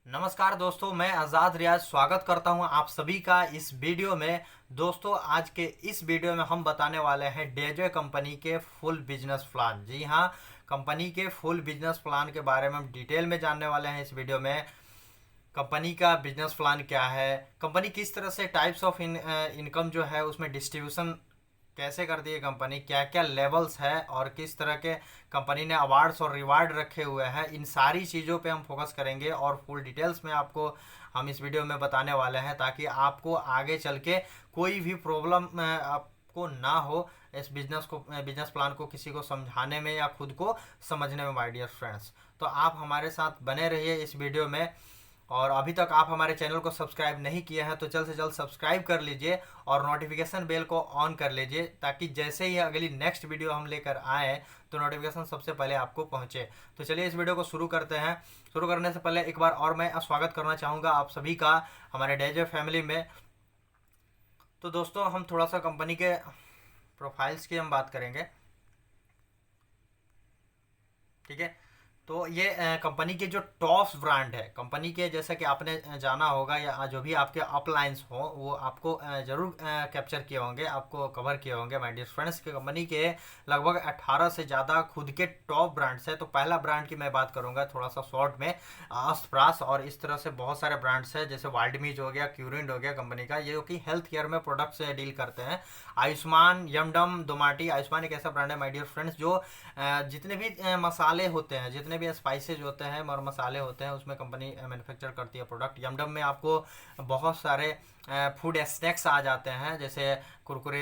नमस्कार दोस्तों, मैं आज़ाद रियाज स्वागत करता हूं आप सभी का इस वीडियो में। दोस्तों, आज के इस वीडियो में हम बताने वाले हैं डेजो कंपनी के फुल बिजनेस प्लान। जी हाँ, कंपनी के फुल बिजनेस प्लान के बारे में हम डिटेल में जानने वाले हैं इस वीडियो में। कंपनी का बिजनेस प्लान क्या है, कंपनी किस तरह से टाइप्स ऑफ इनकम जो है उसमें डिस्ट्रीब्यूशन कैसे करती है कंपनी, क्या क्या लेवल्स है और किस तरह के कंपनी ने अवार्ड्स और रिवार्ड रखे हुए हैं, इन सारी चीज़ों पे हम फोकस करेंगे और फुल डिटेल्स में आपको हम इस वीडियो में बताने वाले हैं, ताकि आपको आगे चल के कोई भी प्रॉब्लम आपको ना हो इस बिजनेस प्लान को किसी को समझाने में या खुद को समझने में। माय डियर फ्रेंड्स, तो आप हमारे साथ बने रहिए इस वीडियो में। और अभी तक आप हमारे चैनल को सब्सक्राइब नहीं किए हैं तो जल्द से जल्द सब्सक्राइब कर लीजिए और नोटिफिकेशन बेल को ऑन कर लीजिए, ताकि जैसे ही अगली नेक्स्ट वीडियो हम लेकर आए तो नोटिफिकेशन सबसे पहले आपको पहुंचे। तो चलिए इस वीडियो को शुरू करते हैं। शुरू करने से पहले एक बार और मैं स्वागत करना चाहूँगा आप सभी का हमारे डेजो फैमिली में। तो दोस्तों, हम थोड़ा सा कंपनी के प्रोफाइल्स की हम बात करेंगे, ठीक है। तो ये कंपनी के जो टॉप्स ब्रांड है कंपनी के, जैसा कि आपने जाना होगा या जो भी आपके अपलाइंस हो वो आपको जरूर कैप्चर किए होंगे, आपको कवर किए होंगे माय डियर फ्रेंड्स। के कंपनी के लगभग 18 से ज़्यादा खुद के टॉप ब्रांड्स है। तो पहला ब्रांड की मैं बात करूंगा थोड़ा सा शॉर्ट में, अस्प्रास, और इस तरह से बहुत सारे ब्रांड्स हैं जैसे वाल्डमीज हो गया, क्यूरिंड हो गया कंपनी का, ये जो कि हेल्थ केयर में प्रोडक्ट्स डील करते हैं। आयुष्मान, यमडम, दोमाटी। आयुष्मान एक ऐसा ब्रांड है माय डियर फ्रेंड्स जो जितने भी मसाले होते हैं, जितने भी स्पाइसेज होते हैं और मसाले होते हैं, उसमें कंपनी मैन्युफैक्चर करती है प्रोडक्ट। यमडम में आपको बहुत सारे फूड स्नैक्स आ जाते हैं, जैसे कुरकुरे,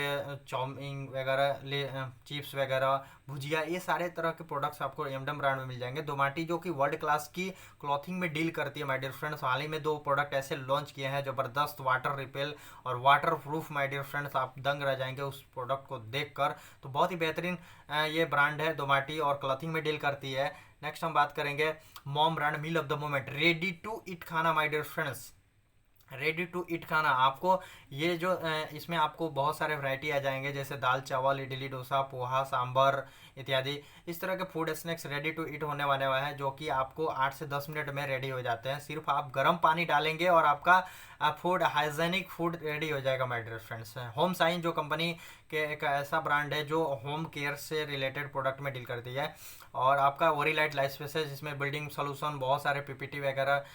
चाउमीन वगैरह, चिप्स वगैरह, भुजिया, ये सारे तरह के प्रोडक्ट्स आपको यमडम ब्रांड में मिल जाएंगे। दोमाटी जो कि वर्ल्ड क्लास की क्लॉथिंग में डील करती है माय डियर फ्रेंड्स। हाल ही में 2 प्रोडक्ट ऐसे लॉन्च किए हैं ज़बरदस्त, वाटर रिपेल और waterproof. My dear friends, आप दंग रह जाएंगे उस प्रोडक्ट को देखकर। तो बहुत ही बेहतरीन ये ब्रांड है दोमाटी और क्लॉथिंग में डील करती है। नेक्स्ट हम बात करेंगे mom brand, meal of the moment, ready to eat खाना my dear friends. Ready to eat खाना आपको ये जो इसमें आपको बहुत सारे वैरायटी आ जाएंगे, जैसे दाल चावल, इडली डोसा, पोहा, सांभर इत्यादि। इस तरह के food snacks ready to eat होने वाले हैं, जो कि आपको 8 से 10 मिनट में रेडी हो जाते हैं। सिर्फ आप गर्म पानी डालेंगे और आपका फूड, हाइजेनिक फूड रेडी हो जाएगा my dear friends. Home sign जो कंपनी के एक ऐसा ब्रांड है जो होम केयर से रिलेटेड प्रोडक्ट में डील करती है। और आपका ओरीलाइट लाइफ स्पेसेस, जिसमें बिल्डिंग सोल्यूशन, बहुत सारे पीपीटी वगैरह,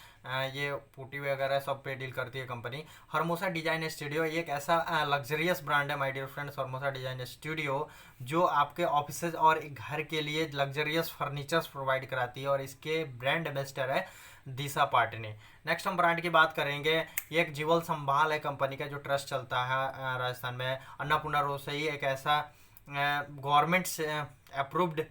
ये पुटी वगैरह सब पे डील करती है कंपनी। हरमोसा डिजाइन स्टूडियो, ये एक ऐसा लग्जरियस ब्रांड है my dear friends. Hermosa design studio जो आपके ऑफिसेज और घर के लिए लग्जरियस फर्नीचर्स प्रोवाइड कराती है, और इसके ब्रांड एम्बेसडर है दिशा पाटनी। नेक्स्ट हम ब्रांड की बात करेंगे, ये एक जीवल संभाल है कंपनी का जो ट्रस्ट चलता है राजस्थान में। अन्नपूर्णा रोसई एक ऐसा गवर्नमेंट से अप्रूव्ड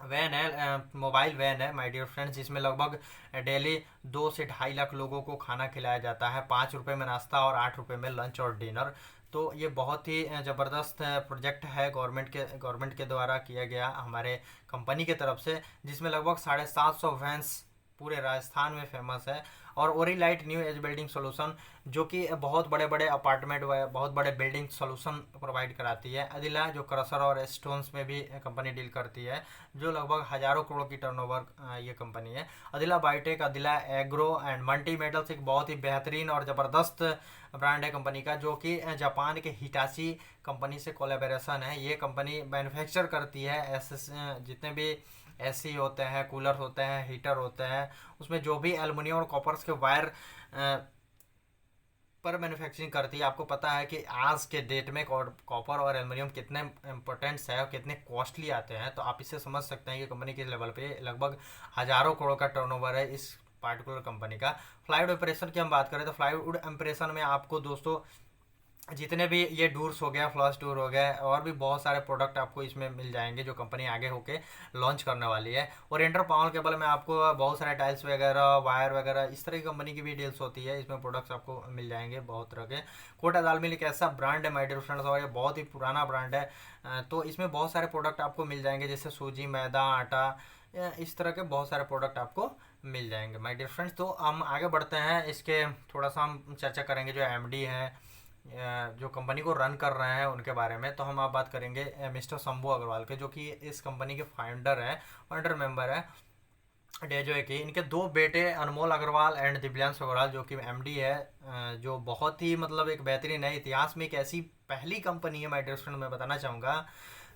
वैन है, मोबाइल वैन है माय डियर फ्रेंड्स, जिसमें लगभग डेली 2 से 2.5 लाख लोगों को खाना खिलाया जाता है। 5 रुपये में नाश्ता और 8 रुपये में लंच और डिनर। तो ये बहुत ही ज़बरदस्त प्रोजेक्ट है गवर्नमेंट के द्वारा किया गया हमारे कंपनी की तरफ से, जिसमें लगभग 750 वैन्स पूरे राजस्थान में फेमस है। और ओरीलाइट न्यू एज बिल्डिंग सोल्यूशन, जो कि बहुत बड़े बड़े अपार्टमेंट व बहुत बड़े बिल्डिंग सोल्यूशन प्रोवाइड कराती है। अदिला जो क्रशर और स्टोन्स में भी कंपनी डील करती है, जो लगभग हज़ारों करोड़ की टर्नओवर ये कंपनी है। Adila biotech, Adila agro and multi metals एक बहुत ही बेहतरीन और ज़बरदस्त ब्रांड है कंपनी का, जो कि जापान के हिटाची कंपनी से कोलेबोरेशन है। ये कंपनी मैन्युफैक्चर करती है ऐसे जितने भी एसी होते हैं, कूलर होते हैं, हीटर होते हैं, उसमें जो भी एल्युमिनियम और कॉपर्स के वायर पर मैन्युफैक्चरिंग करती है। आपको पता है कि आज के डेट में कॉपर और एल्युमिनियम कितने इंपॉर्टेंट्स है और कितने कॉस्टली आते हैं। तो आप इससे समझ सकते हैं कि कंपनी के लेवल पे लगभग हज़ारों करोड़ का टर्नओवर है इस पार्टिकुलर कंपनी का। फ्लाईवुड इंप्रेशन की हम बात करें तो फ्लाईवुड इंप्रेशन में आपको दोस्तों जितने भी ये डोर्स हो गया, फ्लश डोर हो गया, और भी बहुत सारे प्रोडक्ट आपको इसमें मिल जाएंगे जो कंपनी आगे होके लॉन्च करने वाली है। और इंटर पावर केबल में आपको बहुत सारे टाइल्स वगैरह, वायर वगैरह, इस तरह की कंपनी की भी डील्स होती है, इसमें प्रोडक्ट्स आपको मिल जाएंगे बहुत तरह के। कोटा दाल मिल एक ऐसा ब्रांड है माय डियर फ्रेंड्स, और ये बहुत ही पुराना ब्रांड है। तो इसमें बहुत सारे प्रोडक्ट आपको मिल जाएंगे, जैसे सूजी, मैदा, आटा, इस तरह के बहुत सारे प्रोडक्ट आपको मिल जाएंगे माय डियर फ्रेंड्स। तो हम आगे बढ़ते हैं, इसके थोड़ा सा हम चर्चा करेंगे जो एमडी है, जो कंपनी को रन कर रहे हैं उनके बारे में। तो हम आप बात करेंगे मिस्टर शंभू अग्रवाल के, जो कि इस कंपनी के फाउंडर हैं, फाउंडर मेंबर है। डेजो की इनके दो बेटे अनमोल अग्रवाल एंड दिव्यांश अग्रवाल जो कि एमडी है, जो बहुत ही मतलब एक बेहतरीन है, इतिहास में एक ऐसी पहली कंपनी है माय डियर फ्रेंड, मैं बताना चाहूँगा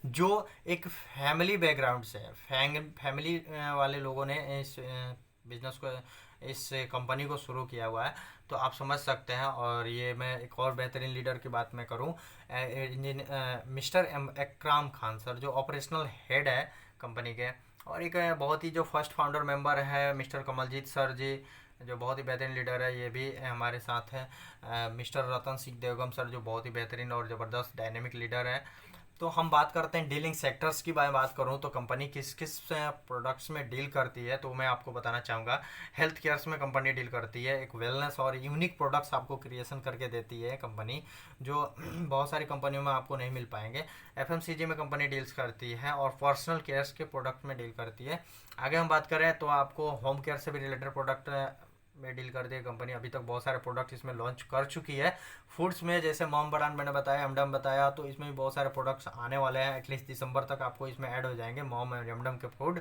जो एक फैमिली बैकग्राउंड से फैमिली वाले लोगों ने इस बिजनेस को, इस कंपनी को शुरू किया हुआ है। तो आप समझ सकते हैं। और ये मैं एक और बेहतरीन लीडर की बात मैं करूं, मिस्टर इकराम खान सर जो ऑपरेशनल हेड है कंपनी के। और एक बहुत ही जो फर्स्ट फाउंडर मेंबर है मिस्टर कमलजीत सर जी, जो बहुत ही बेहतरीन लीडर है, ये भी हमारे साथ है। मिस्टर रतन सिंह देवगम सर जो बहुत ही बेहतरीन और ज़बरदस्त डायनेमिक लीडर है। तो हम बात करते हैं डीलिंग सेक्टर्स की। बात करूं तो कंपनी किस किस प्रोडक्ट्स में डील करती है, तो मैं आपको बताना चाहूँगा। हेल्थ केयर्स में कंपनी डील करती है, एक वेलनेस और यूनिक प्रोडक्ट्स आपको क्रिएशन करके देती है कंपनी, जो बहुत सारी कंपनियों में आपको नहीं मिल पाएंगे। एफएमसीजी में कंपनी डील्स करती है और पर्सनल केयर्स के प्रोडक्ट में डील करती है। आगे हम बात करें तो आपको होम केयर से भी रिलेटेड प्रोडक्ट में डील करती है कंपनी। अभी तक बहुत सारे प्रोडक्ट इसमें लॉन्च कर चुकी है। फूड्स में जैसे मॉम ब्रांड मैंने बताया, एमडम बताया, तो इसमें भी बहुत सारे प्रोडक्ट्स आने वाले हैं। एटलीस्ट दिसंबर तक आपको इसमें ऐड हो जाएंगे मॉम एंड एमडम के फूड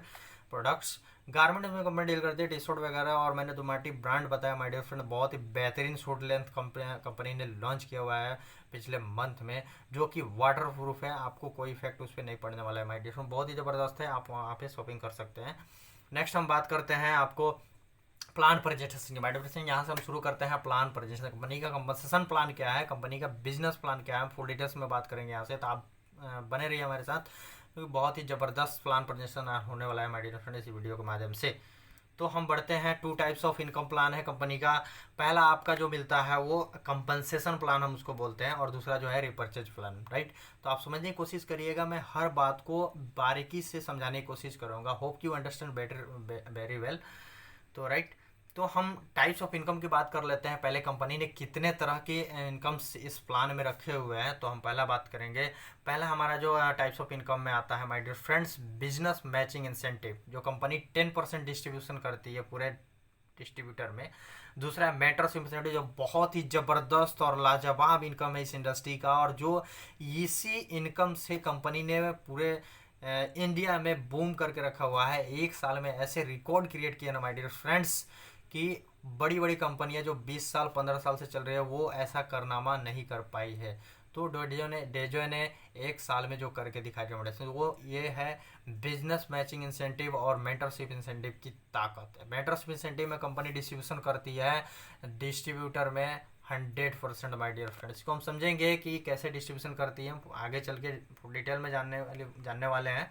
प्रोडक्ट्स। गारमेंट्स में कंपनी डील करती है, टी शर्ट वगैरह। और मैंने दुमाटी ब्रांड बताया माय डियर फ्रेंड, बहुत ही बेहतरीन शूट लेंथ कंपनी ने लॉन्च किया हुआ है पिछले मंथ में, जो कि वाटर प्रूफ है, आपको कोई इफेक्ट उस पर नहीं पड़ने वाला है माय डियर फ्रेंड, बहुत ही ज़बरदस्त है, आप वहाँ पे शॉपिंग कर सकते हैं। नेक्स्ट हम बात करते हैं आपको प्लान प्रेजेंटेशन की। बायोडेफिनेशन यहाँ से हम शुरू करते हैं प्लान प्रेजेंटेशन। कंपनी का कंपनसेशन प्लान क्या है, कंपनी का बिजनेस प्लान क्या है, फुल डिटेल्स में बात करेंगे यहाँ से। तो आप बने रहिए हमारे साथ, क्योंकि बहुत ही ज़बरदस्त प्लान प्रेजेंटेशन होने वाला है माय डियर फ्रेंड इस वीडियो के माध्यम से। तो हम बढ़ते हैं, two types of income plan है कंपनी का। पहला आपका जो मिलता है वो कंपनसेशन प्लान हम उसको बोलते हैं, और दूसरा जो है रिपर्चेज प्लान, राइट। तो आप समझने की कोशिश करिएगा, मैं हर बात को बारीकी से समझाने की कोशिश करूँगा। Hope you understand better very well. तो राइट, तो हम टाइप्स ऑफ इनकम की बात कर लेते हैं। पहले कंपनी ने कितने तरह के इनकम्स इस प्लान में रखे हुए हैं, तो हम पहला बात करेंगे। पहला हमारा जो टाइप्स ऑफ इनकम में आता है my dear friends, business matching incentive, जो कंपनी 10% डिस्ट्रीब्यूशन करती है पूरे डिस्ट्रीब्यूटर में। दूसरा है मेंटरशिप इंसेंटिव, जो बहुत ही ज़बरदस्त और लाजवाब इनकम है इस इंडस्ट्री का, और जो इसी इनकम से कंपनी ने पूरे इंडिया में बूम करके रखा हुआ है। एक साल में ऐसे रिकॉर्ड क्रिएट किए ना माय डियर फ्रेंड्स, कि बड़ी बड़ी कंपनियां जो 20 साल 15 साल से चल रही है वो ऐसा कारनामा नहीं कर पाई है। तो डेजो ने एक साल में जो करके दिखाया वो ये है बिजनेस मैचिंग इंसेंटिव और मेंटरशिप इंसेंटिव की ताकत है। मेंटरशिप इंसेंटिव में कंपनी डिस्ट्रीब्यूशन करती है डिस्ट्रीब्यूटर में 100%। माय डियर फ्रेंड्स, इसको हम समझेंगे कि कैसे डिस्ट्रीब्यूशन करती है, आगे चल के डिटेल में जानने वाले हैं,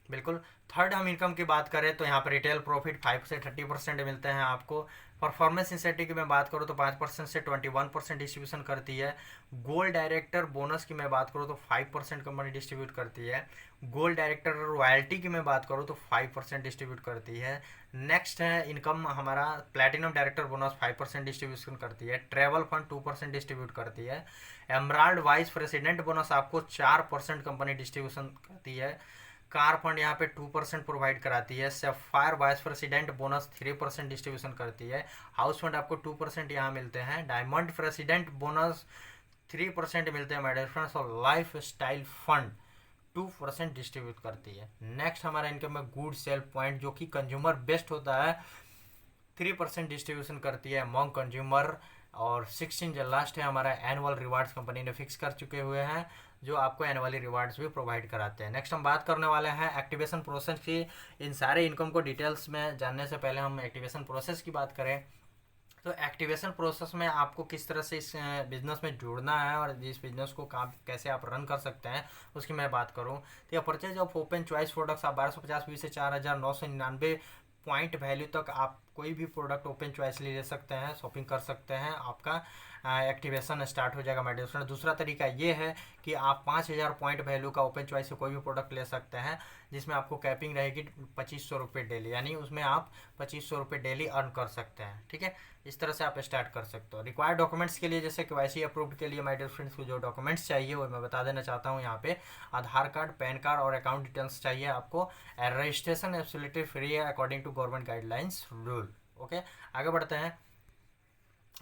बिल्कुल। थर्ड हम इनकम की बात करें तो यहाँ पर रिटेल प्रॉफिट 5 से 30% मिलते हैं आपको। परफॉर्मेंस इंसेंटिव की मैं बात करूँ तो 5% से 21% डिस्ट्रीब्यूशन करती है। गोल्ड डायरेक्टर बोनस की मैं बात करूँ तो 5% कंपनी डिस्ट्रीब्यूट करती है। गोल्ड डायरेक्टर रॉयल्टी की मैं बात करूँ तो 5% डिस्ट्रीब्यूट करती है। नेक्स्ट है इनकम हमारा प्लैटिनम डायरेक्टर बोनस 5% डिस्ट्रीब्यूशन करती है। ट्रेवल फंड 2% डिस्ट्रीब्यूट करती है। एमराल्ड वाइस प्रेसिडेंट बोनस आपको 4% कंपनी डिस्ट्रीब्यूशन करती है। कार फंड यहाँ पे 2% प्रोवाइड कराती है। Sapphire vice president bonus 3% distribution करती है। हाउस फंड आपको 2% यहाँ मिलते हैं। डायमंड प्रेसिडेंट बोनस 3% मिलते हैं माय डियर फ्रेंड्स, और लाइफ स्टाइल फंड 2% डिस्ट्रीब्यूट करती है। नेक्स्ट हमारा इनकम है गुड सेल पॉइंट, जो कि कंज्यूमर बेस्ट होता है, 3% डिस्ट्रीब्यूशन करती है अमॉन्ग कंज्यूमर। और 16 जो लास्ट है हमारा एनुअल रिवार्ड्स कंपनी ने फिक्स कर चुके हुए हैं, जो आपको एनुअली रिवार्ड्स भी प्रोवाइड कराते हैं। नेक्स्ट हम बात करने वाले हैं एक्टिवेशन प्रोसेस की। इन सारे इनकम को डिटेल्स में जानने से पहले हम एक्टिवेशन प्रोसेस की बात करें तो एक्टिवेशन प्रोसेस में आपको किस तरह से इस बिज़नेस में जुड़ना है और इस बिज़नेस को काम कैसे आप रन कर सकते हैं उसकी मैं बात करूं तो purchase of open choice products आप 1250 से 4999 पॉइंट वैल्यू तक आप कोई भी प्रोडक्ट ओपन चॉइस ले सकते हैं, शॉपिंग कर सकते हैं, आपका एक्टिवेशन स्टार्ट हो जाएगा माय डियर फ्रेंड। दूसरा तरीका ये है कि आप 5000 पॉइंट वैल्यू का ओपन चॉइस से कोई भी प्रोडक्ट ले सकते हैं, जिसमें आपको कैपिंग रहेगी 2500 रुपये डेली, यानी उसमें आप 2500 रुपये डेली अर्न कर सकते हैं। ठीक है, इस तरह से आप स्टार्ट कर सकते हो। रिक्वायर्ड डॉक्यूमेंट्स के लिए जैसे KYC अप्रूव्ड के लिए माय डियर फ्रेंड्स को जो डॉक्यूमेंट्स चाहिए वो मैं बता देना चाहता हूँ यहाँ पे। आधार कार्ड, पैन कार्ड और अकाउंट डिटेल्स चाहिए आपको। रजिस्ट्रेशन एब्सोल्युटली फ्री है according to government guidelines rule. Okay, आगे बढ़ते हैं।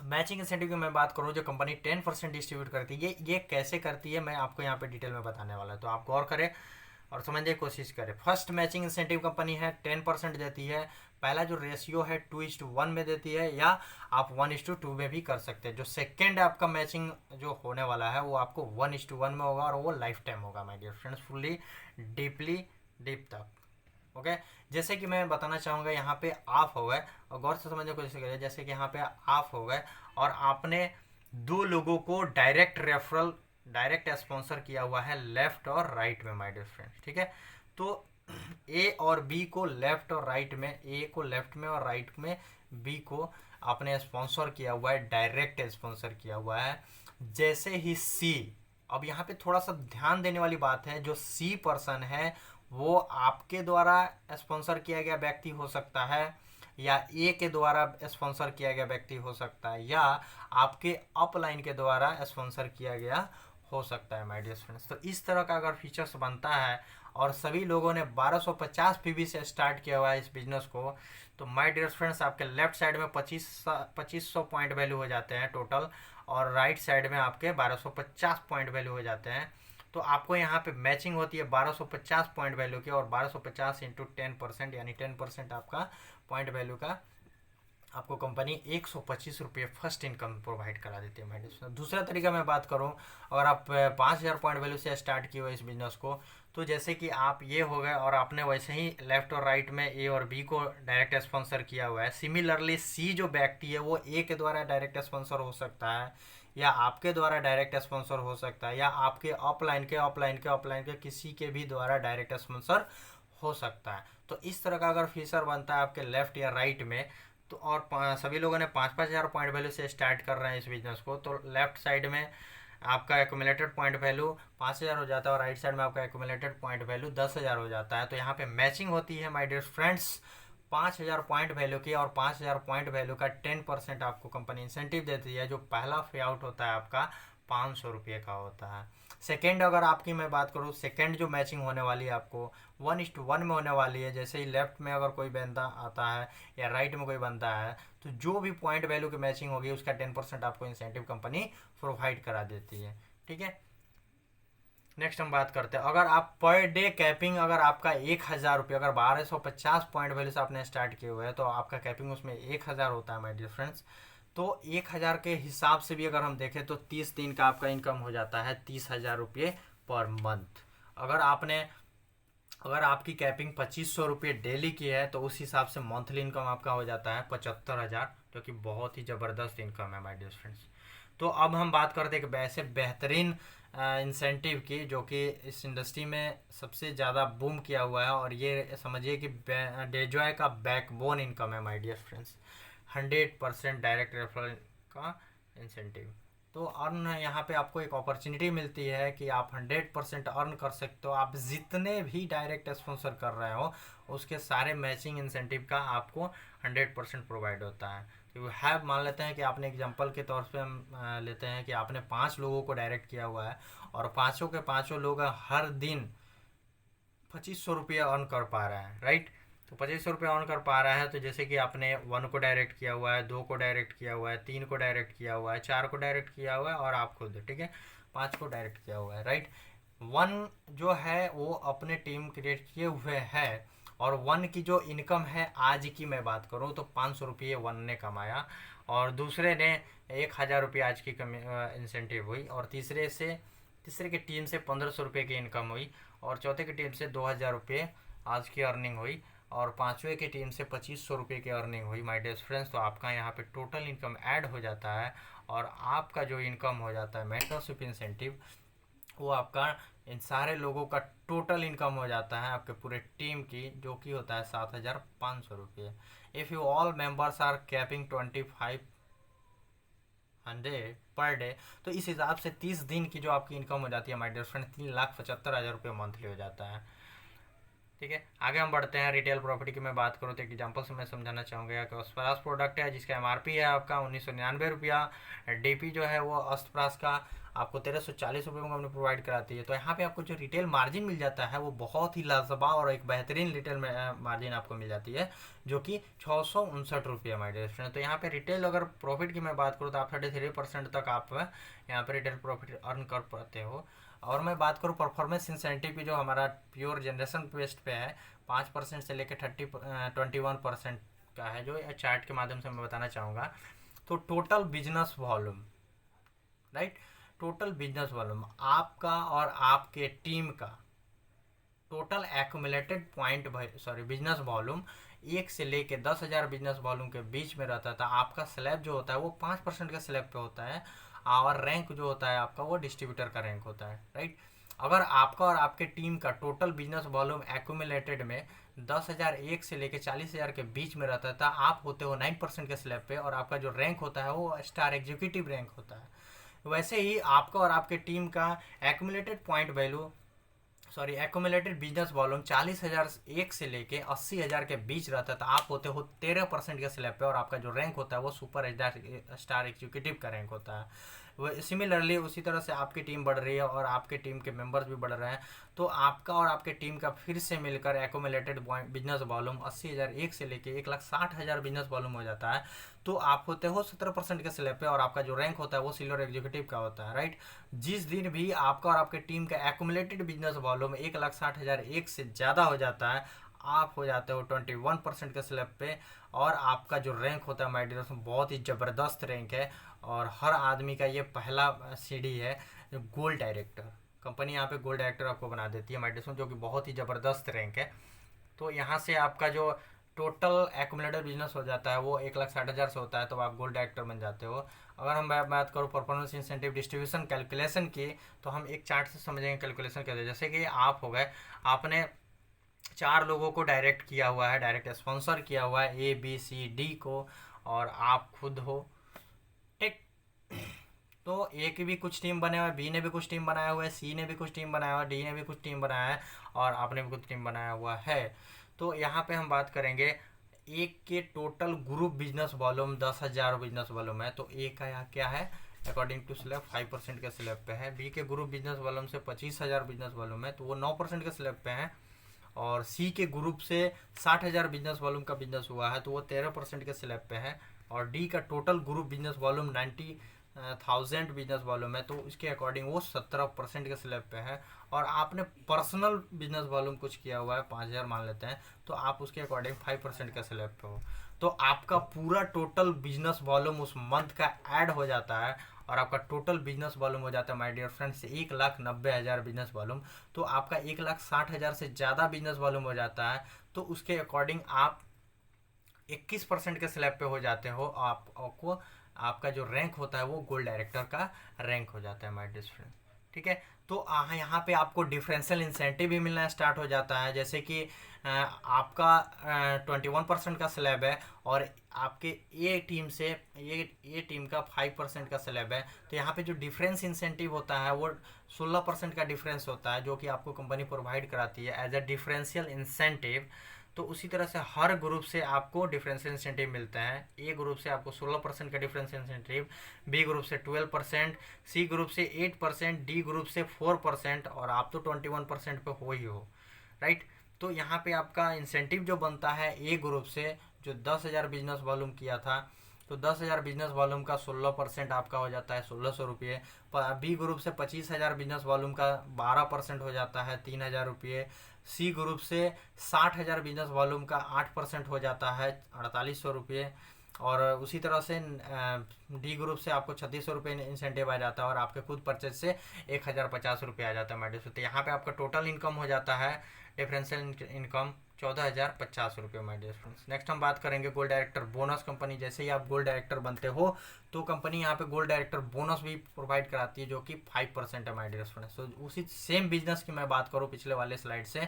मैचिंग इंसेंटिव की मैं बात करूँ जो कंपनी 10% डिस्ट्रीब्यूट करती है, ये कैसे करती है मैं आपको यहाँ पे डिटेल में बताने वाला, तो आप गौर करें और समझने की कोशिश करें। फर्स्ट मैचिंग इंसेंटिव कंपनी है 10% देती है पहला जो रेशियो है 2:1 में देती है, या आप 1:2 में भी कर सकते हैं। जो सेकेंड आपका मैचिंग जो होने वाला है वो आपको 1:1 में होगा, और वो लाइफ टाइम होगा my dear friends, fully deeply deep तक। ओके, जैसे कि मैं बताना चाहूँगा यहाँ पे आप हो गए, और गौर से समझने की कोशिश करिए, जैसे कि यहाँ पे आप हो गए और आपने दो लोगों को डायरेक्ट रेफरल, डायरेक्ट स्पॉन्सर किया हुआ है लेफ्ट और राइट में माय डियर फ्रेंड्स, ठीक है। तो ए और बी को लेफ्ट और राइट में, ए को लेफ्ट में और राइट में बी को आपने स्पॉन्सर किया हुआ है, डायरेक्ट स्पॉन्सर किया हुआ है। जैसे ही सी, अब यहाँ पे थोड़ा सा ध्यान देने वाली बात है, जो सी पर्सन है वो आपके द्वारा स्पॉन्सर किया गया व्यक्ति हो सकता है, या ए के द्वारा स्पॉन्सर किया गया व्यक्ति हो सकता है, या आपके अपलाइन के द्वारा स्पॉन्सर किया गया हो सकता है माय डियर फ्रेंड्स। तो इस तरह का अगर फीचर्स बनता है और सभी लोगों ने 1250 पीवी से स्टार्ट किया हुआ है इस बिजनेस को, तो माय डियर फ्रेंड्स आपके लेफ्ट साइड में 2500 पॉइंट वैल्यू हो जाते हैं टोटल, और राइट साइड में आपके 1250 पॉइंट वैल्यू हो जाते हैं। तो आपको यहाँ पे मैचिंग होती है 1250 पॉइंट वैल्यू की, और 1250 इंटू 10%, यानी 10% आपका पॉइंट वैल्यू का आपको कंपनी 125 रुपये फर्स्ट इनकम प्रोवाइड करा देती है मेडिसिन। दूसरा तरीका मैं बात करूं, अगर आप 5000 पॉइंट वैल्यू से स्टार्ट किए हुए इस बिजनेस को, तो जैसे कि आप ये हो गए और आपने वैसे ही लेफ्ट और राइट में ए और बी को डायरेक्ट स्पॉन्सर किया हुआ है। सिमिलरली सी जो व्यक्ति है वो ए के द्वारा डायरेक्ट स्पॉन्सर हो सकता है, या आपके द्वारा डायरेक्ट स्पॉन्सर हो सकता है, या आपके अपलाइन के किसी के भी द्वारा डायरेक्ट स्पॉन्सर हो सकता है। तो इस तरह का अगर फीचर बनता है आपके लेफ्ट या राइट में, तो और सभी लोगों ने 5,000 पॉइंट वैल्यू से स्टार्ट कर रहे हैं इस बिजनेस को, तो लेफ्ट साइड में आपका एक्यूमुलेटेड पॉइंट वैल्यू 5,000 हो जाता है, और राइट साइड में आपका एक्यूमुलेटेड पॉइंट वैल्यू 10,000 हो जाता है। तो यहाँ पे मैचिंग होती है my dear friends 5,000 point value की, और 5,000 पॉइंट वैल्यू का 10% आपको कंपनी इंसेंटिव देती है। जो पहला पे आउट होता है आपका 500 रुपये का होता है। सेकेंड अगर आपकी मैं बात करूँ, सेकेंड जो मैचिंग होने वाली है आपको 1:1 में होने वाली है। जैसे ही लेफ्ट में अगर कोई बंदा आता है या राइट में कोई बंदा है, तो जो भी पॉइंट वैल्यू की मैचिंग होगी उसका 10% आपको इंसेंटिव कंपनी प्रोवाइड करा देती है, ठीक है। नेक्स्ट हम बात करते हैं, अगर आप पर डे कैपिंग, अगर आपका 1,000 रुपये, अगर 1250 पॉइंट वैल्यू से आपने स्टार्ट किए हुए हैं, तो आपका कैपिंग उसमें 1,000 होता है माय डियर फ्रेंड्स। तो 1,000 के हिसाब से भी अगर हम देखें तो 30 दिन का आपका इनकम हो जाता है 30,000 रुपये पर मंथ। अगर आपकी कैपिंग 2,500 रुपये डेली की है, तो उस हिसाब से मंथली इनकम आपका हो जाता है 75,000, जो कि बहुत ही ज़बरदस्त इनकम है माय डियर फ्रेंड्स। तो अब हम बात करते हैं कि ऐसे बेहतरीन इंसेंटिव की, जो कि इस इंडस्ट्री में सबसे ज़्यादा बूम किया हुआ है, और ये समझिए कि डेजॉय का बैकबोन इनकम है my dear friends. 100% direct referral का इंसेंटिव। तो अर्न यहाँ पे आपको एक अपॉर्चुनिटी मिलती है कि आप 100% अर्न कर सकते हो। आप जितने भी डायरेक्ट स्पॉन्सर कर रहे हो उसके सारे मैचिंग इंसेंटिव का आपको 100% प्रोवाइड होता है। तो है, मान लेते हैं कि आपने एग्जांपल के तौर पे हम लेते हैं कि आपने 5 लोगों को डायरेक्ट किया हुआ है, और पाँचों के पाँचों लोग हर दिन 2,500 रुपये अर्न कर पा रहे हैं, राइट। तो 2,500 रुपये अर्न कर पा रहा है, तो जैसे कि आपने 1 को डायरेक्ट किया हुआ है, 2 को डायरेक्ट किया हुआ है, 3 को डायरेक्ट किया हुआ है, 4 को डायरेक्ट किया हुआ है, और आप खुद, ठीक है, 5 को डायरेक्ट किया हुआ है, राइट। 1 जो है वो अपने टीम क्रिएट किए हुए है, और 1 की जो इनकम है आज की मैं बात करूँ तो 500 रुपये 1 ने कमाया, और दूसरे ने 1,000 रुपये आज की इंसेंटिव हुई, और तीसरे की टीम से 1,500 रुपये की इनकम हुई, और चौथे की टीम से 2,000 रुपये आज की अर्निंग हुई, और पाँचवें की टीम से 2,500 रुपये की अर्निंग हुई माय डियर फ्रेंड्स। तो आपका यहाँ पे टोटल इनकम ऐड हो जाता है, और आपका जो इनकम हो जाता है मेंटरशिप इंसेंटिव, वो आपका इन सारे लोगों का टोटल इनकम हो जाता है आपके पूरे टीम की, जो कि होता है 7,500 रुपये। If you all members are capping 2,500 per day, तो इस हिसाब से 30 दिन की जो आपकी इनकम हो जाती है माय डियर फ्रेंड 3,75,000 रुपये मंथली हो जाता है, ठीक है। आगे हम बढ़ते हैं, रिटेल प्रॉपर्टी की मैं बात करूँ तो एक एग्जांपल से मैं समझाना चाहूँगा कि अस्तप्रास प्रोडक्ट है जिसका एमआरपी है आपका 1,999 रुपया। डीपी जो है वो अस्तप्रास का आपको 1,340 रुपये में कंपनी प्रोवाइड कराती है। तो यहाँ पे आपको जो रिटेल मार्जिन मिल जाता है वो बहुत ही लाजवाब और एक बेहतरीन रिटेल मार्जिन आपको मिल जाती है, जो कि 659 रुपये माय डियर फ्रेंड। तो यहाँ पे रिटेल अगर प्रॉफिट की मैं बात करूँ तो आप 33% तक आप यहाँ पे रिटेल प्रॉफिट अर्न कर पाते हो। और मैं बात करूँ परफॉर्मेंस इंसेंटिव की, जो हमारा प्योर जनरेशन बेस्ड पे है, 5% से लेकर 21% का है जो चार्ट के माध्यम से मैं बताना चाहूँगा। तो total business volume, right, total business volume आपका और आपके टीम का total accumulated point, sorry business volume 1 से लेके 10,000 बिजनेस वॉल्यूम के बीच में रहता था। आपका स्लैब जो होता है वो 5% के स्लैब पे होता है, और रैंक जो होता है आपका वो डिस्ट्रीब्यूटर का रैंक होता है, राइट। अगर आपका और आपके टीम का टोटल बिजनेस वॉल्यूम एक्यूमुलेटेड में 10,000 1 से लेके 40,000 के बीच में रहता था, आप होते हो 9% के स्लैब पे, और आपका जो रैंक होता है वो स्टार एग्जीक्यूटिव रैंक होता है। वैसे ही आपका और आपके टीम का accumulated point value, sorry accumulated business volume 40,000 से लेके 80,000 के बीच रहता है, तो आप होते हो 13% के स्लैब पे, और आपका जो रैंक होता है वो सुपर स्टार एग्जीक्यूटिव का रैंक होता है। वो सिमिलरली उसी तरह से आपकी टीम बढ़ रही है और आपके टीम के मेंबर्स भी बढ़ रहे हैं, तो आपका और आपके टीम का फिर से मिलकर एक्यूमुलेटेड बिजनेस वॉल्यूम 80,000 से लेके 1,60,000 बिजनेस वॉल्यूम हो जाता है। तो आप होते हो 17% के स्लैब पे, और आपका जो रैंक होता है वो सिल्वर एग्जीक्यूटिव का होता है, राइट। जिस दिन भी आपका और आपके टीम का एक्यूमुलेटेड बिजनेस वॉल्यूम 1,60,000 से ज़्यादा हो जाता है, आप हो जाते हो 21% के स्लैब पे, और आपका जो रैंक होता है माय डियर बहुत ही ज़बरदस्त रैंक है, और हर आदमी का ये पहला सीढ़ी है गोल्ड डायरेक्टर। कंपनी यहाँ पे गोल्ड डायरेक्टर आपको बना देती है माय डियर, जो कि बहुत ही ज़बरदस्त रैंक है। तो यहाँ से आपका जो टोटल एक्यूमुलेटेड बिजनेस हो जाता है वो 1,60,000 से होता है, तो आप गोल्ड डायरेक्टर बन जाते हो। अगर हम बात करूँ परफॉर्मेंस इंसेंटिव डिस्ट्रीब्यूशन कैलकुलेशन की, तो हम एक चार्ट से समझेंगे कैलकुलेशन कैसे। जैसे कि आप हो गए, आपने 4 लोगों को डायरेक्ट किया हुआ है, डायरेक्ट स्पॉन्सर किया हुआ है, A B C D को, और आप खुद हो, ठीक। तो ए की भी कुछ टीम बने हुए हैं, बी ने भी कुछ टीम बनाया हुआ है, सी ने भी कुछ टीम बनाया हुआ है, डी ने भी कुछ टीम बनाया है, और आपने भी कुछ टीम बनाया हुआ है। तो यहाँ पे हम बात करेंगे एक के total group business volume 10,000 business volume है, तो ए का यहाँ क्या है अकॉर्डिंग टू स्लैब 5% के स्लैब पे है। बी के ग्रुप बिजनेस वॉल्यूम से 25,000 बिजनेस वॉल्यूम है, तो वो 9% के स्लैब पे है। और सी के ग्रुप से 60,000 बिजनेस वॉल्यूम का बिजनेस हुआ है, तो वो 13% के स्लैब पे है। और डी का total group business volume 90,000 business volume है, तो उसके अकॉर्डिंग वो 17% के स्लैब पे है। और आपने पर्सनल बिजनेस वॉल्यूम कुछ किया हुआ है 5,000 मान लेते हैं, तो आप उसके अकॉर्डिंग 5% के स्लैब पे हो। तो आपका पूरा टोटल बिजनेस वॉल्यूम उस मंथ का ऐड हो जाता है, और आपका टोटल बिजनेस वॉल्यूम हो जाता है my dear friends 1,90,000 business volume. तो आपका 1,60,000 से ज़्यादा बिजनेस वॉल्यूम हो जाता है, तो उसके अकॉर्डिंग आप 21% के स्लैब पे हो जाते हो। आपको आपका जो रैंक होता है वो गोल्ड डायरेक्टर का रैंक हो जाता है माय डियर फ्रेंड, ठीक है। तो यहाँ पे आपको डिफरेंशियल इंसेंटिव भी मिलना स्टार्ट हो जाता है। जैसे कि आपका 21% का स्लैब है, और आपके ए टीम से ए टीम का 5% का स्लैब है, तो यहाँ पे जो डिफरेंस इंसेंटिव होता है वो 16% का डिफरेंस होता है, जो कि आपको कंपनी प्रोवाइड कराती है एज अ डिफरेंशियल इंसेंटिव। तो उसी तरह से हर ग्रुप से आपको डिफरेंशियल इंसेंटिव मिलता है। ए ग्रुप से आपको 16% का डिफरेंशियल इंसेंटिव, बी ग्रुप से 12%, सी ग्रुप से 8%, डी ग्रुप से 4%, और आप तो 21% पे हो ही हो, राइट। तो यहाँ पे आपका इंसेंटिव जो बनता है ए ग्रुप से, जो 10,000 बिजनेस वॉल्यूम किया था, तो 10,000 बिजनेस वॉल्यूम का 16% आपका हो जाता है 1,600 रुपये। बी ग्रुप से 25,000 बिजनेस वॉल्यूम का 12% हो जाता है 3,000 रुपये। सी ग्रुप से 60,000 बिजनेस वॉल्यूम का 8% हो जाता है 4,800 रुपये। और उसी तरह से डी ग्रुप से आपको 3,600 रुपये इंसेंटिव आ जाता है, और आपके खुद परचेज से 1,050 रुपये आ जाता है माइडस। तो यहाँ पे आपका टोटल इनकम हो जाता है डिफरेंशियल इनकम 14,050 रुपये माय डियर फ्रेंड्स। नेक्स्ट हम बात करेंगे गोल्ड डायरेक्टर बोनस। कंपनी जैसे ही आप गोल्ड डायरेक्टर बनते हो, तो कंपनी यहाँ पे गोल्ड डायरेक्टर बोनस भी प्रोवाइड कराती है, जो कि 5% है माय डियर फ्रेंड्स। तो उसी सेम बिजनेस की मैं बात करूँ पिछले वाले स्लाइड से,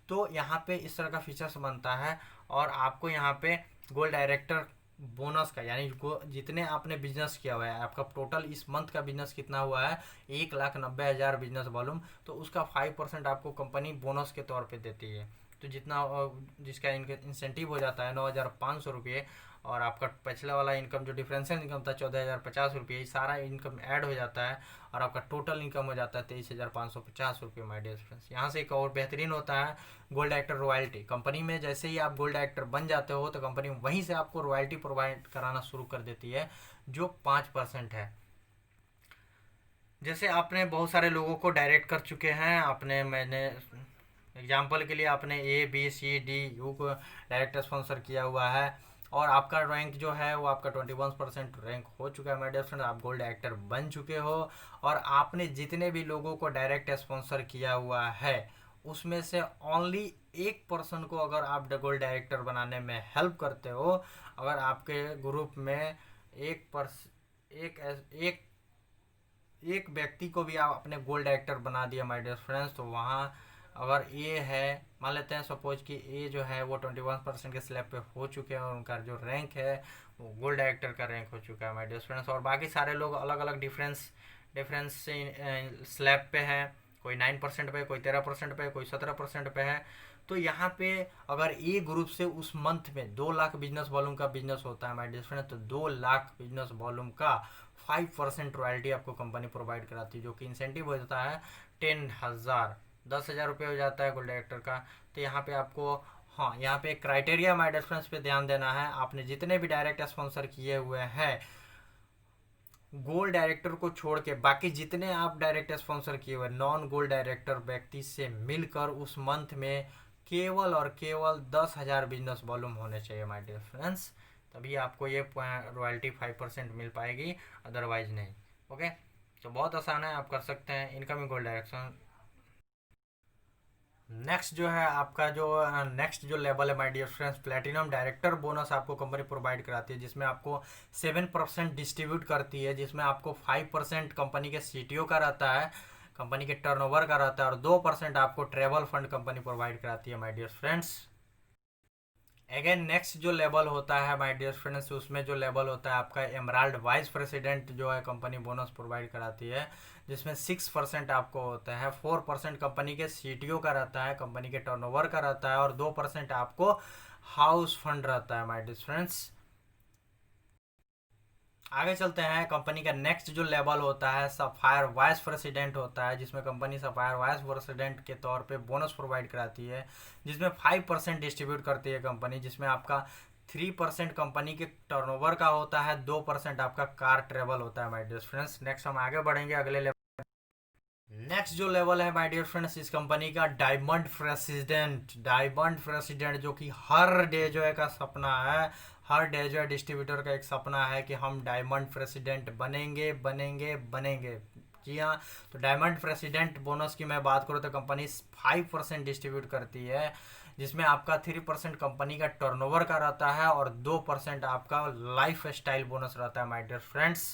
तो यहाँ पे इस तरह का फीचर्स बनता है, और आपको यहाँ पे गोल्ड डायरेक्टर बोनस का, यानी जितने आपने बिजनेस किया हुआ है, आपका टोटल इस मंथ का बिजनेस कितना हुआ है 1,90,000 बिजनेस वॉल्यूम, तो उसका 5% आपको कंपनी बोनस के तौर पे देती है। तो जितना जिसका इंसेंटिव हो जाता है 9,500 रुपये, और आपका पिछला वाला इनकम जो डिफरेंशियल इनकम था 14,050 रुपये, सारा इनकम ऐड हो जाता है, और आपका टोटल इनकम हो जाता है 23,550 रुपये माय डियर फ्रेंड्स। यहाँ से एक और बेहतरीन होता है गोल्ड डायरेक्टर रॉयल्टी। कंपनी में जैसे ही आप गोल्ड डायरेक्टर बन जाते हो, तो कंपनी वहीं से आपको रॉयल्टी प्रोवाइड कराना शुरू कर देती है, जो 5% है। जैसे आपने बहुत सारे लोगों को डायरेक्ट कर चुके हैं, मैंने एग्जाम्पल के लिए आपने A B C D U को डायरेक्ट स्पॉन्सर किया हुआ है, और आपका रैंक जो है वो आपका 21% रैंक हो चुका है माय डियर फ्रेंड, आप गोल्ड डायरेक्टर बन चुके हो। और आपने जितने भी लोगों को डायरेक्ट स्पॉन्सर किया हुआ है उसमें से ओनली 1% को अगर आप गोल्ड डायरेक्टर बनाने में हेल्प करते हो, अगर आपके ग्रुप में एक एक एक व्यक्ति को भी आप अपने गोल्ड डायरेक्टर बना दिया माय डियर फ्रेंड्स, तो वहाँ अगर ए है, मान लेते हैं सपोज कि ए जो है वो 21% के स्लैब पे हो चुके हैं और उनका जो रैंक है वो गोल्ड डायरेक्टर का रैंक हो चुका है माय डियर फ्रेंड्स, और बाकी सारे लोग अलग अलग डिफरेंस डिफरेंस से स्लैब पे हैं, कोई 9% पे, कोई 13% पे, कोई 17% पे है। तो यहाँ पे अगर ए ग्रुप से उस मंथ में 2 लाख बिजनेस वॉल्यूम का बिजनेस होता है माय डियर फ्रेंड, तो 2 लाख बिजनेस वॉल्यूम का 5% रॉयल्टी आपको कंपनी प्रोवाइड कराती है, जो कि इंसेंटिव हो जाता है 10,000 हो जाता है गोल्ड डायरेक्टर का। तो यहाँ पे आपको, हाँ यहाँ पे क्राइटेरिया माय डिफरेंस पे ध्यान देना है, आपने जितने भी डायरेक्ट स्पॉन्सर किए हुए हैं गोल्ड डायरेक्टर को छोड़ के बाकी जितने आप डायरेक्ट स्पॉन्सर किए हुए नॉन गोल्ड डायरेक्टर व्यक्ति से मिलकर उस मंथ में केवल और केवल 10,000 बिजनेस वॉल्यूम होने चाहिए माय डियर फ्रेंड्स, तभी आपको ये रॉयल्टी 5% मिल पाएगी, अदरवाइज नहीं। ओके, तो बहुत आसान है, आप कर सकते हैं इनकमिंग गोल्ड डायरेक्शन। नेक्स्ट जो है आपका जो नेक्स्ट जो लेवल है my dear friends, platinum director bonus आपको कंपनी प्रोवाइड कराती है, जिसमें आपको 7% डिस्ट्रीब्यूट करती है, जिसमें आपको 5% कंपनी के सीटीओ का रहता है, कंपनी के टर्नओवर का रहता है, और 2% आपको ट्रेवल फंड कंपनी प्रोवाइड कराती है my dear friends. Again next जो लेवल होता है माय डियर फ्रेंड्स, उसमें जो लेवल होता है आपका एमराल्ड वाइस प्रेसिडेंट जो है कंपनी बोनस प्रोवाइड कराती है, जिसमें 6% आपको होता है, 4% कंपनी के सीटीओ का रहता है, कंपनी के टर्नओवर का रहता है, और 2% आपको हाउस फंड रहता है माय डियर फ्रेंड्स। आगे चलते हैं, कंपनी का नेक्स्ट जो लेवल होता है सफायर वाइस प्रेसिडेंट होता है, जिसमें कंपनी सफायर वाइस प्रेसिडेंट के तौर पे बोनस प्रोवाइड कराती है, जिसमें 5% डिस्ट्रीब्यूट करती है कंपनी, जिसमें आपका 3% कंपनी के टर्नओवर का होता है, 2% आपका कार ट्रेवल होता है माय डियर फ्रेंड्स। नेक्स्ट हम आगे बढ़ेंगे अगले लेवल। नेक्स्ट जो लेवल है माय डियर फ्रेंड्स इस कंपनी का डायमंड प्रेसिडेंट, डायमंड प्रेसिडेंट जो कि हर डे जो है का सपना है, हर डे जो है डिस्ट्रीब्यूटर का एक सपना है कि हम डायमंड प्रेसिडेंट बनेंगे बनेंगे बनेंगे। जी हाँ, तो डायमंड प्रेसिडेंट बोनस की मैं बात करूँ तो कंपनी 5% डिस्ट्रीब्यूट करती है, जिसमें आपका 3% कंपनी का टर्नओवर का रहता है और 2% आपका लाइफ स्टाइल बोनस रहता है माय डियर फ्रेंड्स।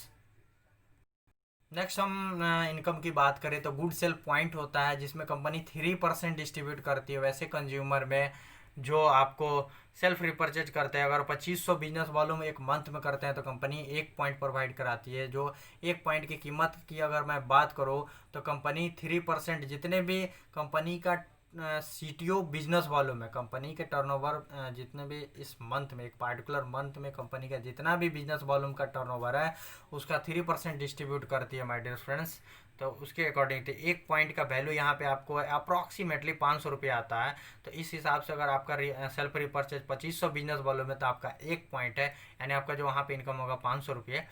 नेक्स्ट हम इनकम की बात करें तो गुड सेल पॉइंट होता है, जिसमें कंपनी 3% डिस्ट्रीब्यूट करती है वैसे कंज्यूमर में जो आपको सेल्फ रिपर्चेज करते हैं। अगर 2500 बिजनेस वॉल्यूम एक मंथ में करते हैं तो कंपनी 1 पॉइंट प्रोवाइड कराती है, जो 1 पॉइंट की कीमत की अगर मैं बात करूँ तो कंपनी 3% जितने भी कंपनी का सीटीओ बिजनेस वॉल्यूम है, कंपनी के टर्नओवर जितने भी इस मंथ में एक पार्टिकुलर मंथ में कंपनी का जितना भी बिजनेस वॉल्यूम का टर्नओवर है उसका 3% डिस्ट्रीब्यूट करती है माय डियर फ्रेंड्स। तो उसके अकॉर्डिंग 1 पॉइंट का वैल्यू यहाँ पे आपको अप्रॉक्सीमेटली 500 रुपये आता है। तो इस हिसाब से अगर आपका सेल्फ रिपर्चेज 2500 बिजनेस वॉल्यूम है तो आपका 1 पॉइंट है, यानी आपका जो वहाँ पे इनकम होगा 500 रुपये।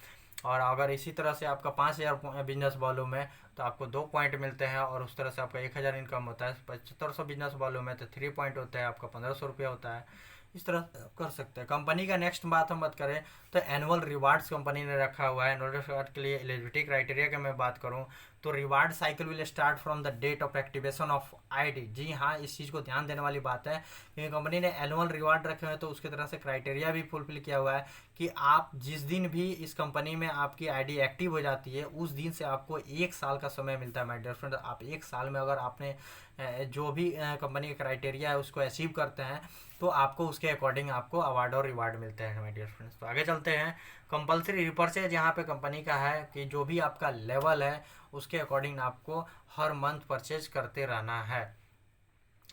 और अगर इसी तरह से आपका 5,000 बिजनेस वॉल्यूम है तो आपको 2 पॉइंट मिलते हैं, और उस तरह से आपका 1,000 इनकम होता है। 7500 बिजनेस वॉल्यूम है तो 3 पॉइंट होता है, आपका 1500 रुपया होता है। इस तरह कर सकते हैं। कंपनी का नेक्स्ट बात हम बात करें तो एनुअल रिवार्ड्स कंपनी ने रखा हुआ है। एनुअल रिवार्ड के लिए एलिजिबिलिटी क्राइटेरिया की मैं बात करूं तो reward cycle will start from the date of activation of ID. जी हाँ, इस चीज़ को ध्यान देने वाली बात है क्योंकि कंपनी ने एनुअल रिवार्ड रखे हुए हैं तो उसकी तरह से क्राइटेरिया भी फुलफिल किया हुआ है कि आप जिस दिन भी इस कंपनी में आपकी आईडी एक्टिव हो जाती है उस दिन से आपको 1 साल का समय मिलता है माय डियर फ्रेंड। आप 1 साल में अगर आपने जो भी कंपनी का क्राइटेरिया है उसको अचीव करते हैं तो आपको उसके अकॉर्डिंग आपको अवार्ड और रिवार्ड मिलते हैं माय डियर फ्रेंड्स। तो आगे चलते हैं। कंपलसरी रिपर्चेज यहाँ पे कंपनी का है कि जो भी आपका लेवल है उसके अकॉर्डिंग आपको हर मंथ परचेज करते रहना है,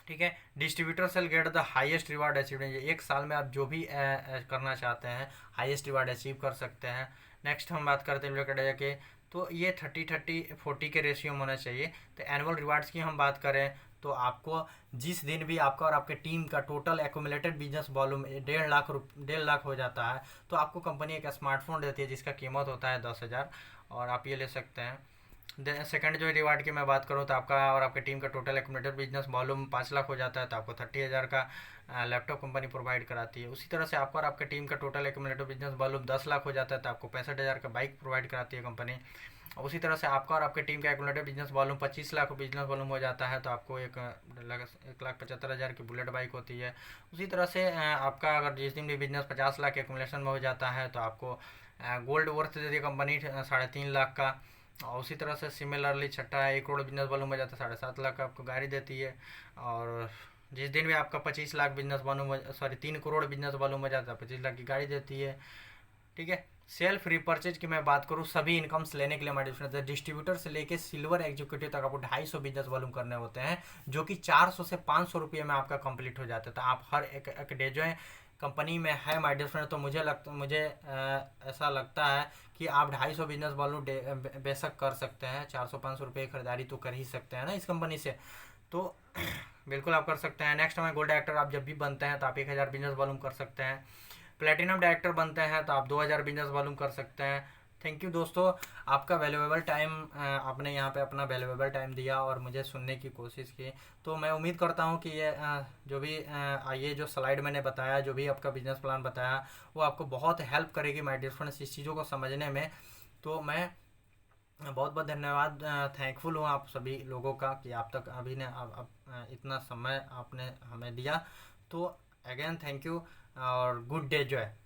ठीक है। Distributor sale get the highest reward achieve, 1 साल में आप जो भी करना चाहते हैं हाईएस्ट रिवार्ड अचीव कर सकते हैं। नेक्स्ट हम बात करते हैं के तो ये 30-30-40 के रेशियो में होना चाहिए। तो एनुअल रिवार्ड्स की हम बात करें तो आपको जिस दिन भी आपका और आपके टीम का total accumulated business volume 1.5 lakh हो जाता है तो आपको कंपनी एक स्मार्टफोन देती है जिसका कीमत होता है 10,000, और आप ये ले सकते हैं। सेकंड जो रिवार्ड की मैं बात करूँ तो आपका और आपके टीम का total accumulated business volume 5 lakh हो जाता है तो आपको 30,000 का लैपटॉप कंपनी प्रोवाइड कराती है। उसी तरह से आपका और आपके टीम का total accumulated business volume 10 lakh हो जाता है तो आपको 65,000 का बाइक प्रोवाइड कराती है कंपनी। और उसी तरह से आपका और आपके टीम का accumulated business volume 25 lakh business volume हो जाता है तो आपको 1,75,000 की बुलेट बाइक होती है। उसी तरह से आपका अगर जिस दिन भी बिजनेस 50 लाख के एक्यूमुलेशन में हो जाता है तो आपको गोल्ड वर्थ देती है कंपनी 3.5 लाख का। और उसी तरह से सिमिलरली छठा है 1 करोड़ बिजनेस वॉल्यूम हो जाता है 7.5 लाख का आपको गाड़ी देती है। और जिस दिन भी आपका 25 lakh business volume, sorry 3 crore business volume हो जाता है 25 लाख की गाड़ी देती है। ठीक है। सेल्फ रिपर्चेज की मैं बात करूँ सभी इनकम्स लेने के लिए हमारे डिस्ट्रीब्यूटर से लेके सिल्वर एग्जीक्यूटिव तक आपको 250 बिजनेस वॉल्यूम करने होते हैं जो कि 400 से 500 रुपये में आपका कंप्लीट हो जाता है। तो आप हर एक डे जो है कंपनी में है माय डियर फ्रेंड, तो मुझे ऐसा लगता है कि आप 250 बिजनेस वॉल्यूम बेशक कर सकते हैं। 400-500 रुपये की खरीदारी तो कर ही सकते हैं ना इस कंपनी से, तो बिल्कुल आप कर सकते हैं। नेक्स्ट हमें गोल्ड डायरेक्टर आप जब भी बनते हैं तो आप 1,000 बिजनेस वॉल्यूम कर सकते हैं। प्लेटिनम डायरेक्टर बनते हैं तो आप 2,000 बिजनेस वॉल्यूम कर सकते हैं। थैंक यू दोस्तों, आपका वैल्यूएबल टाइम, आपने यहाँ पे अपना वैल्यूएबल टाइम दिया और मुझे सुनने की कोशिश की। तो मैं उम्मीद करता हूँ कि ये जो भी ये जो स्लाइड मैंने बताया, जो भी आपका बिजनेस प्लान बताया, वो आपको बहुत हेल्प करेगी माय डियर फ्रेंड्स इस चीज़ों को समझने में। तो मैं बहुत बहुत धन्यवाद, थैंकफुल हूँ आप सभी लोगों का कि आप तक अभी ने इतना समय आपने हमें दिया। तो अगेन थैंक यू और गुड डे जो है।